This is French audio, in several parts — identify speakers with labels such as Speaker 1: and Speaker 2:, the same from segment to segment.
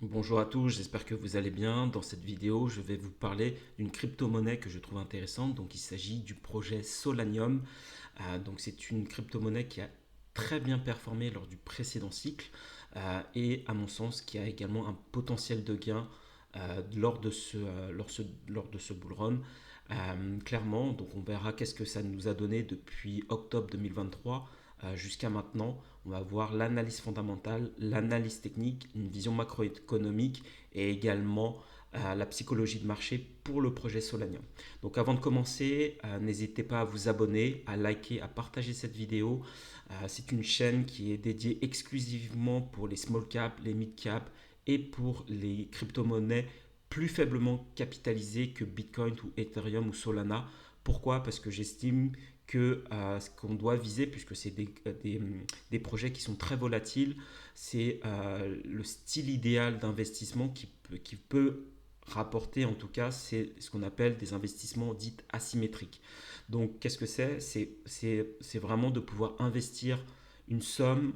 Speaker 1: Bonjour à tous, j'espère que vous allez bien. Dans cette vidéo, je vais vous parler d'une crypto-monnaie que je trouve intéressante. Donc, il s'agit du projet Solanium. Donc, c'est une crypto-monnaie qui a très bien performé lors du précédent cycle et, à mon sens, qui a également un potentiel de gain lors de ce bull run. Clairement, donc on verra qu'est-ce que ça nous a donné depuis octobre 2023 jusqu'à maintenant. On va voir l'analyse fondamentale, l'analyse technique, une vision macroéconomique et également la psychologie de marché pour le projet Solanium. Donc avant de commencer, n'hésitez pas à vous abonner, à liker, à partager cette vidéo. C'est une chaîne qui est dédiée exclusivement pour les small cap, les mid cap et pour les crypto-monnaies plus faiblement capitalisées que Bitcoin ou Ethereum ou Solana. Pourquoi? Parce que j'estime que ce qu'on doit viser, puisque c'est des projets qui sont très volatiles, c'est le style idéal d'investissement qui peut rapporter, en tout cas, c'est ce qu'on appelle des investissements dits asymétriques. Donc, qu'est-ce que c'est? C'est vraiment de pouvoir investir une somme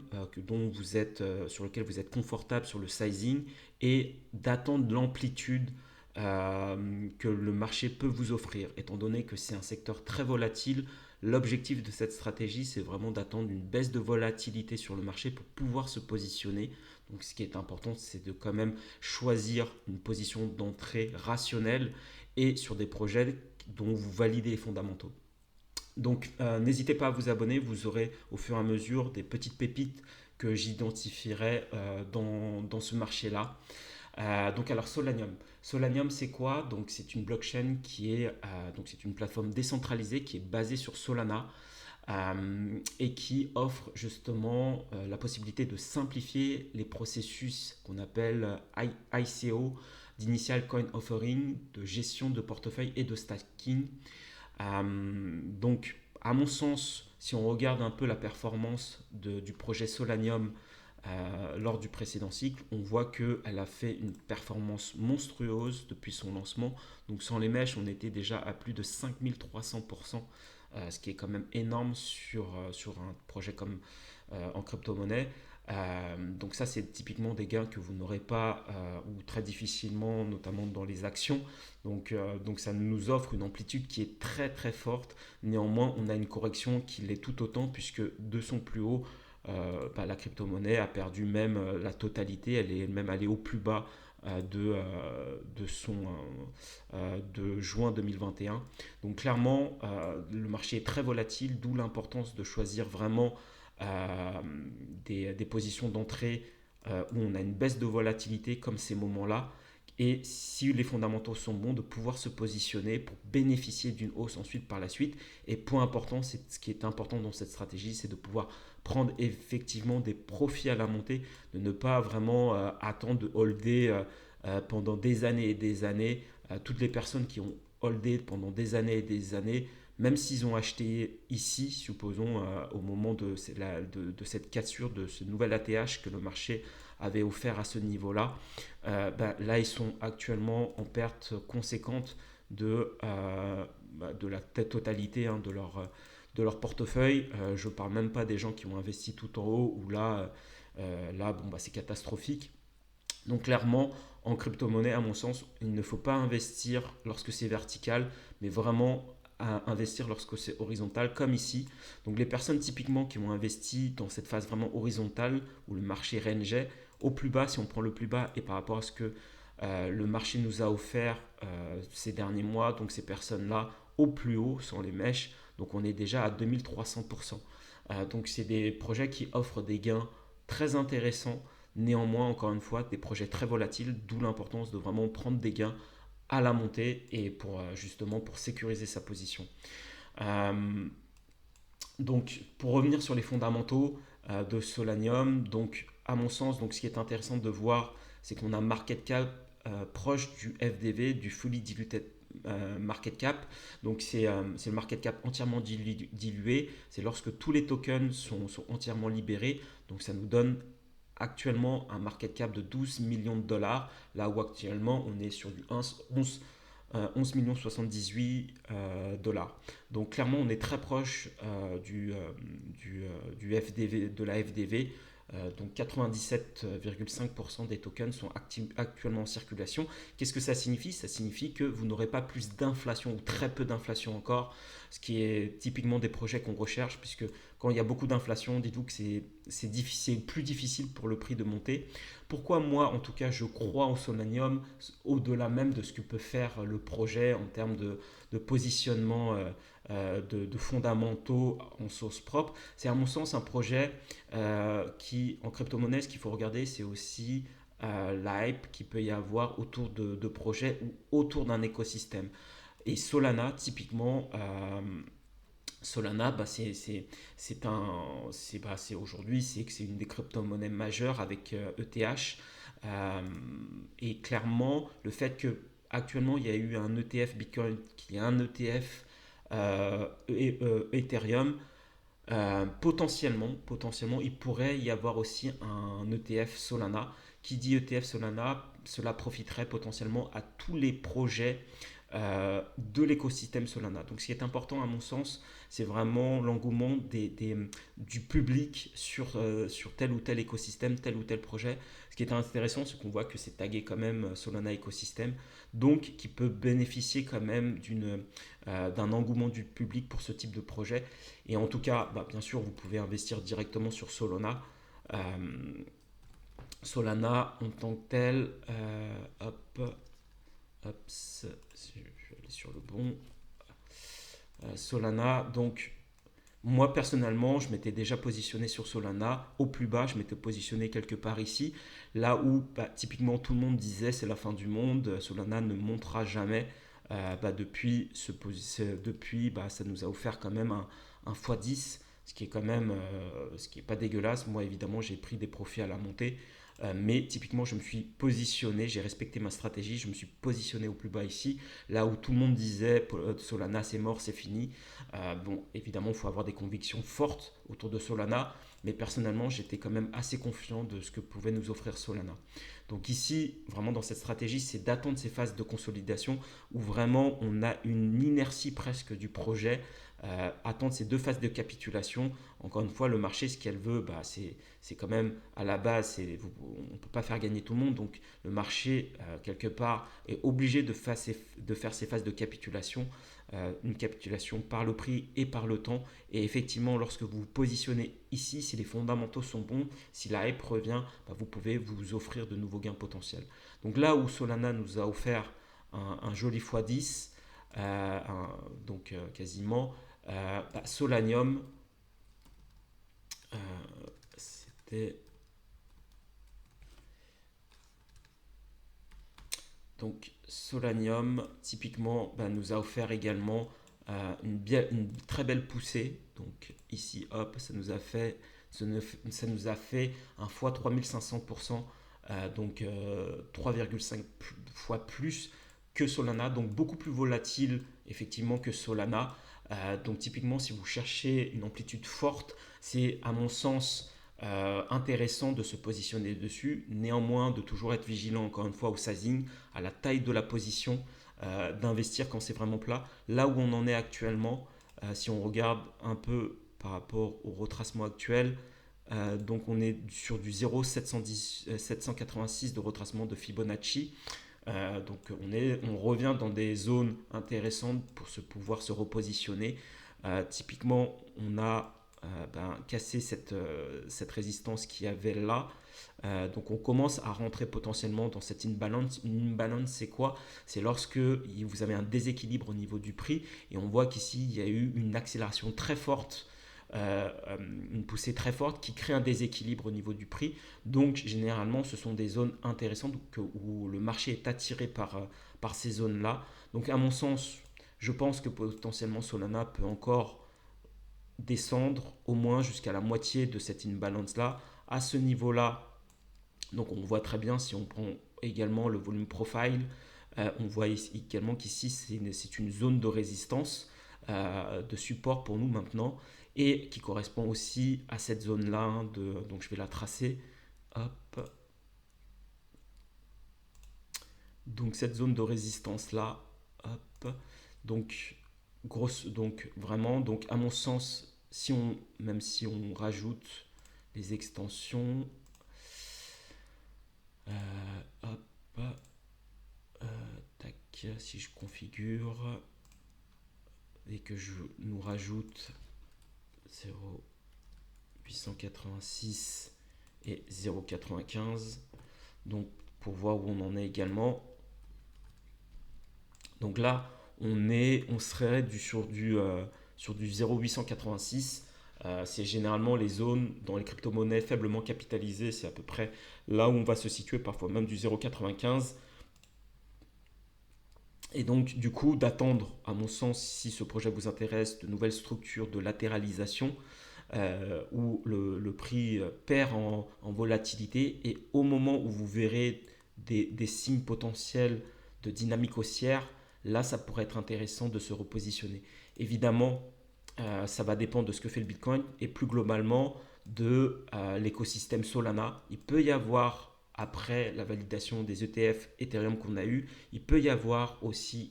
Speaker 1: sur laquelle vous êtes confortable sur le sizing et d'attendre l'amplitude que le marché peut vous offrir. Étant donné que c'est un secteur très volatile, l'objectif de cette stratégie, c'est vraiment d'attendre une baisse de volatilité sur le marché pour pouvoir se positionner. Donc ce qui est important, c'est de quand même choisir une position d'entrée rationnelle et sur des projets dont vous validez les fondamentaux. Donc n'hésitez pas à vous abonner, vous aurez au fur et à mesure des petites pépites que j'identifierai dans ce marché-là. Donc alors Solanium. Solanium c'est quoi? Donc c'est une blockchain donc c'est une plateforme décentralisée qui est basée sur Solana et qui offre justement la possibilité de simplifier les processus qu'on appelle ICO, d'Initial Coin Offering, de gestion de portefeuille et de stacking. Donc, à mon sens, si on regarde un peu la performance du projet Solanium lors du précédent cycle, on voit qu'elle a fait une performance monstrueuse depuis son lancement. Donc sans les mèches, on était déjà à plus de 5300%, ce qui est quand même énorme sur un projet comme en crypto-monnaie. Donc ça, c'est typiquement des gains que vous n'aurez pas ou très difficilement, notamment dans les actions. Donc ça nous offre une amplitude qui est très très forte. Néanmoins, on a une correction qui l'est tout autant puisque de son plus haut, la crypto-monnaie a perdu même la totalité. Elle est même allée au plus bas de juin 2021. Donc clairement, le marché est très volatile, d'où l'importance de choisir vraiment des positions d'entrée où on a une baisse de volatilité comme ces moments-là. Et si les fondamentaux sont bons, de pouvoir se positionner pour bénéficier d'une hausse ensuite par la suite. Et point important, c'est ce qui est important dans cette stratégie, c'est de pouvoir prendre effectivement des profits à la montée, de ne pas vraiment attendre de holder pendant des années et des années. Toutes les personnes qui ont holdé pendant des années et des années, même s'ils ont acheté ici, supposons au moment de cette cassure, de ce nouvel ATH que le marché avait offert à ce niveau-là, là ils sont actuellement en perte conséquente de la totalité de leur portefeuille. Je ne parle même pas des gens qui ont investi tout en haut, où là c'est catastrophique. Donc clairement, en crypto-monnaie, à mon sens, il ne faut pas investir lorsque c'est vertical, mais vraiment à investir lorsque c'est horizontal, comme ici. Donc les personnes typiquement qui ont investi dans cette phase vraiment horizontale, où le marché rangeait, au plus bas, si on prend le plus bas, et par rapport à ce que le marché nous a offert ces derniers mois, donc ces personnes-là, au plus haut, sans les mèches, donc on est déjà à 2300%. Donc c'est des projets qui offrent des gains très intéressants. Néanmoins, encore une fois, des projets très volatiles, d'où l'importance de vraiment prendre des gains à la montée et pour justement pour sécuriser sa position. Euh, donc, pour revenir sur les fondamentaux de Solanium, donc à mon sens, donc ce qui est intéressant de voir, c'est qu'on a un market cap proche du FDV, du fully diluted market cap. Donc c'est le market cap entièrement dilué. C'est lorsque tous les tokens sont entièrement libérés. Donc ça nous donne actuellement un market cap de 12 millions de dollars, là où actuellement on est sur du 11 millions 78 dollars. Donc clairement on est très proche du FDV, de la FDV. Donc 97,5% des tokens sont actuellement en circulation. Qu'est-ce que ça signifie? Ça signifie que vous n'aurez pas plus d'inflation ou très peu d'inflation encore, ce qui est typiquement des projets qu'on recherche, puisque quand il y a beaucoup d'inflation, dites-vous que c'est plus difficile pour le prix de monter. Pourquoi moi, en tout cas, je crois en Solanium, au-delà même de ce que peut faire le projet en termes de positionnement de fondamentaux en source propre. C'est à mon sens un projet qui, en crypto-monnaie, ce qu'il faut regarder, c'est aussi la hype qu'il peut y avoir autour de projets ou autour d'un écosystème. Et Solana, typiquement, Solana, c'est aujourd'hui, c'est une des crypto-monnaies majeures avec ETH. Euh, et clairement, le fait que actuellement il y a eu un ETF Bitcoin, qu'il y a un ETF Ethereum, potentiellement, il pourrait y avoir aussi un ETF Solana. Qui dit ETF Solana, cela profiterait potentiellement à tous les projets de l'écosystème Solana. Donc ce qui est important à mon sens, c'est vraiment l'engouement du public sur tel ou tel écosystème, tel ou tel projet. Ce qui est intéressant, c'est qu'on voit que c'est tagué quand même Solana écosystème, donc qui peut bénéficier quand même d'un engouement du public pour ce type de projet. Et en tout cas, bien sûr, vous pouvez investir directement sur Solana. Euh, Solana en tant que tel, hop, je vais aller sur le bon. Solana, donc moi personnellement, je m'étais déjà positionné sur Solana. Au plus bas, je m'étais positionné quelque part ici. Là où typiquement tout le monde disait c'est la fin du monde, Solana ne montera jamais. Depuis, ça nous a offert quand même un x10, ce qui est quand même, ce qui est pas dégueulasse. Moi évidemment, j'ai pris des profits à la montée. Mais typiquement, je me suis positionné, j'ai respecté ma stratégie, je me suis positionné au plus bas ici, là où tout le monde disait Solana c'est mort, c'est fini. Bon, évidemment, il faut avoir des convictions fortes autour de Solana, mais personnellement, j'étais quand même assez confiant de ce que pouvait nous offrir Solana. Donc ici, vraiment dans cette stratégie, c'est d'attendre ces phases de consolidation où vraiment on a une inertie presque du projet, attendre ces deux phases de capitulation. Encore une fois, le marché, ce qu'elle veut, c'est quand même à la base, on ne peut pas faire gagner tout le monde, donc le marché, quelque part, est obligé de faire ces phases de capitulation, une capitulation par le prix et par le temps. Et effectivement, lorsque vous vous positionnez ici, si les fondamentaux sont bons, si la hype revient, vous pouvez vous offrir de nouveaux gains potentiels. Donc là où Solana nous a offert un joli x10, donc quasiment, Solanium, c'était donc Solanium, typiquement, nous a offert également une très belle poussée. Donc ici, hop, ça nous a fait un x 3500%, donc 3,5 fois plus que Solana, donc beaucoup plus volatile effectivement que Solana. Donc typiquement, si vous cherchez une amplitude forte, c'est à mon sens intéressant de se positionner dessus. Néanmoins, de toujours être vigilant encore une fois au sizing, à la taille de la position, d'investir quand c'est vraiment plat. Là où on en est actuellement, si on regarde un peu par rapport au retracement actuel, donc on est sur du 0,786 de retracement de Fibonacci. Donc on revient dans des zones intéressantes pour pouvoir se repositionner. Typiquement, on a cassé cette résistance qu'il y avait là. Donc on commence à rentrer potentiellement dans cette imbalance. Une imbalance, c'est quoi? C'est lorsque vous avez un déséquilibre au niveau du prix et on voit qu'ici, il y a eu une accélération très forte, euh, une poussée très forte qui crée un déséquilibre au niveau du prix. Donc généralement, ce sont des zones intéressantes où le marché est attiré par ces zones-là. Donc à mon sens, je pense que potentiellement Solana peut encore descendre au moins jusqu'à la moitié de cette imbalance-là. À ce niveau-là, donc on voit très bien si on prend également le volume profile, on voit également qu'ici c'est une zone de résistance, de support pour nous maintenant, et qui correspond aussi à cette zone-là. Donc je vais la tracer. Hop. Donc cette zone de résistance-là. Hop. Donc, donc vraiment, donc à mon sens, même si on rajoute, les extensions. Hop, tac, si je configure et que je nous rajoute 0,886 et 0,95, donc pour voir où on en est également. Donc là, on serait sur du 0,886. C'est généralement les zones dans les crypto-monnaies faiblement capitalisées, c'est à peu près là où on va se situer, parfois même du 0,95. Et donc, du coup, d'attendre, à mon sens, si ce projet vous intéresse, de nouvelles structures de latéralisation où le prix perd en volatilité et au moment où vous verrez des signes potentiels de dynamique haussière, là, ça pourrait être intéressant de se repositionner. Évidemment, ça va dépendre de ce que fait le Bitcoin et plus globalement de l'écosystème Solana. Il peut y avoir, après la validation des ETF Ethereum qu'on a eu, il peut y avoir aussi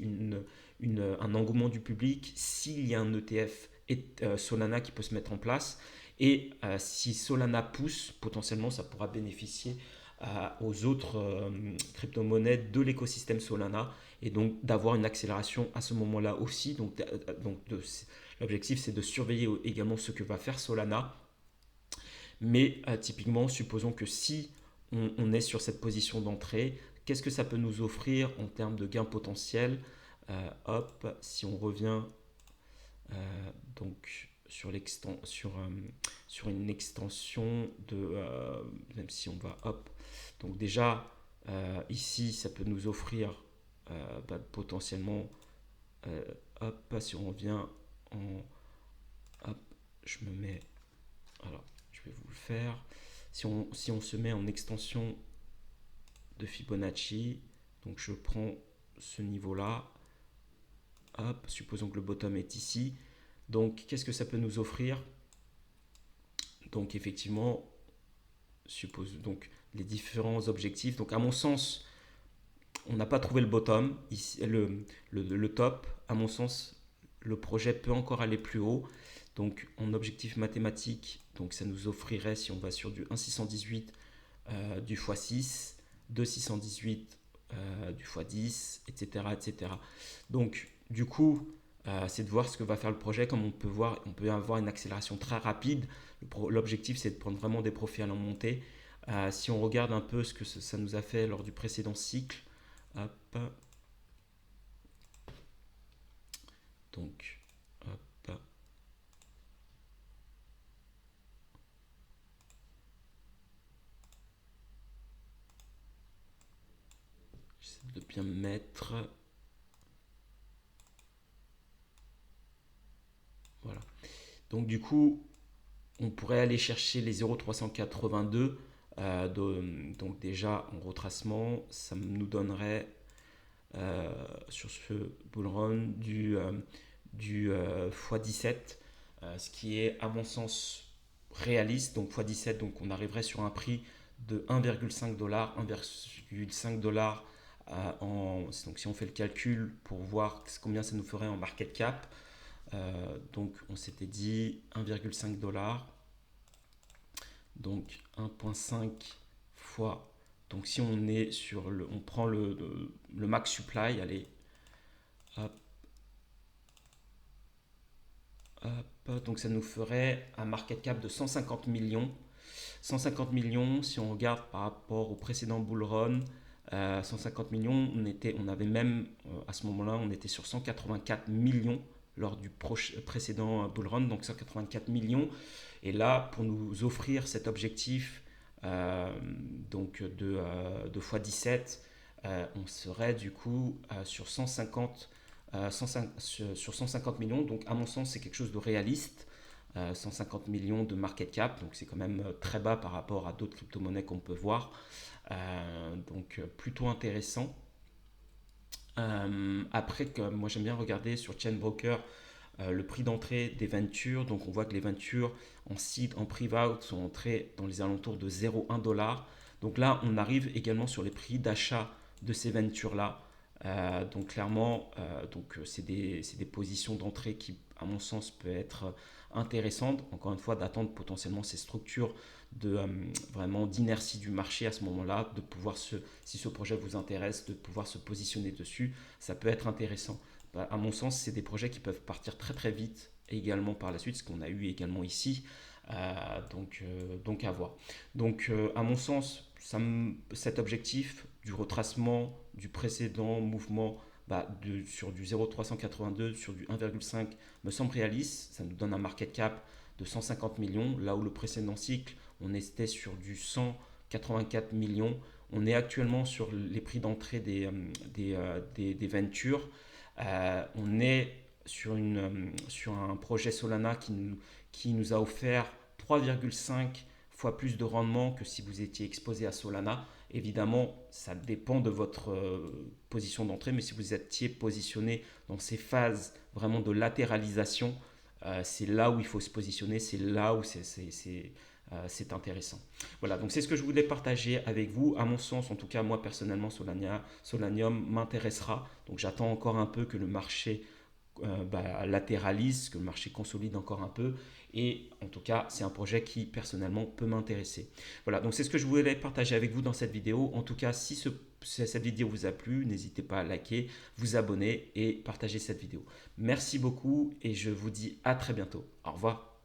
Speaker 1: un engouement du public s'il y a un ETF Solana qui peut se mettre en place. Et si Solana pousse, potentiellement, ça pourra bénéficier aux autres crypto-monnaies de l'écosystème Solana et donc d'avoir une accélération à ce moment-là aussi. L'objectif, c'est de surveiller également ce que va faire Solana. Mais typiquement, supposons que si on est sur cette position d'entrée, qu'est-ce que ça peut nous offrir en termes de gains potentiels? Hop, si on revient donc sur une extension même si on va hop, donc déjà ici ça peut nous offrir potentiellement hop, si on revient en hop, je me mets, alors je vais vous le faire, si on se met en extension de Fibonacci, donc je prends ce niveau là, hop, supposons que le bottom est ici. Donc, qu'est-ce que ça peut nous offrir? Donc, effectivement, suppose donc les différents objectifs. Donc, à mon sens, on n'a pas trouvé le bottom, ici, le top. À mon sens, le projet peut encore aller plus haut. Donc, en objectif mathématique, donc ça nous offrirait, si on va sur du 1,618 du x6, 2,618 du x10, etc., etc. Donc, du coup, c'est de voir ce que va faire le projet. Comme on peut voir, on peut avoir une accélération très rapide. L'objectif, c'est de prendre vraiment des profits à la montée. Si on regarde un peu ce que ça nous a fait lors du précédent cycle, hop, donc, hop, j'essaie de bien me mettre. Voilà. Donc, du coup, on pourrait aller chercher les 0,382. Donc déjà en retracement, ça nous donnerait sur ce bull run du x17, ce qui est à mon sens réaliste. Donc x17, donc on arriverait sur un prix de 1,5 dollars, 1,5 dollars donc si on fait le calcul pour voir combien ça nous ferait en market cap, donc on s'était dit 1,5 dollars. Donc 1,5 fois. Donc si on est on prend le max supply, allez, hop, hop, donc ça nous ferait un market cap de 150 millions. 150 millions, si on regarde par rapport au précédent bull run, 150 millions, on avait même à ce moment-là, on était sur 184 millions lors du précédent bull run, donc 184 millions. Et là, pour nous offrir cet objectif donc de x17, on serait du coup sur 150, sur 150 millions. Donc à mon sens, c'est quelque chose de réaliste. 150 millions de market cap, donc c'est quand même très bas par rapport à d'autres crypto-monnaies qu'on peut voir. Donc plutôt intéressant. Après, moi j'aime bien regarder sur Chainbroker le prix d'entrée des ventures. Donc on voit que les ventures en seed, en private sont entrées dans les alentours de 0,1 dollar. Donc là, on arrive également sur les prix d'achat de ces ventures-là. Donc clairement, c'est des positions d'entrée qui à mon sens, peut être intéressante. Encore une fois, d'attendre potentiellement ces structures de vraiment d'inertie du marché à ce moment-là, de pouvoir si ce projet vous intéresse, de pouvoir se positionner dessus, ça peut être intéressant. Bah, à mon sens, c'est des projets qui peuvent partir très très vite également par la suite, ce qu'on a eu également ici. Donc à voir. Donc à mon sens, cet objectif du retracement du précédent mouvement sur du 0,382 sur du 1,5 me semble réaliste. Ça nous donne un market cap de 150 millions, là où le précédent cycle, on était sur du 184 millions. On est actuellement sur les prix d'entrée des ventures. On est sur un projet Solana qui nous a offert 3,5 fois plus de rendement que si vous étiez exposé à Solana. Évidemment, ça dépend de votre position d'entrée, mais si vous étiez positionné dans ces phases vraiment de latéralisation, c'est là où il faut se positionner, c'est là où c'est intéressant. Voilà, donc c'est ce que je voulais partager avec vous. À mon sens, en tout cas, moi personnellement, Solanium m'intéressera. Donc j'attends encore un peu que le marché latéralise, que le marché consolide encore un peu. Et en tout cas, c'est un projet qui personnellement peut m'intéresser. Voilà, donc c'est ce que je voulais partager avec vous dans cette vidéo. En tout cas, si cette vidéo vous a plu, n'hésitez pas à liker, vous abonner et partager cette vidéo. Merci beaucoup et je vous dis à très bientôt. Au revoir.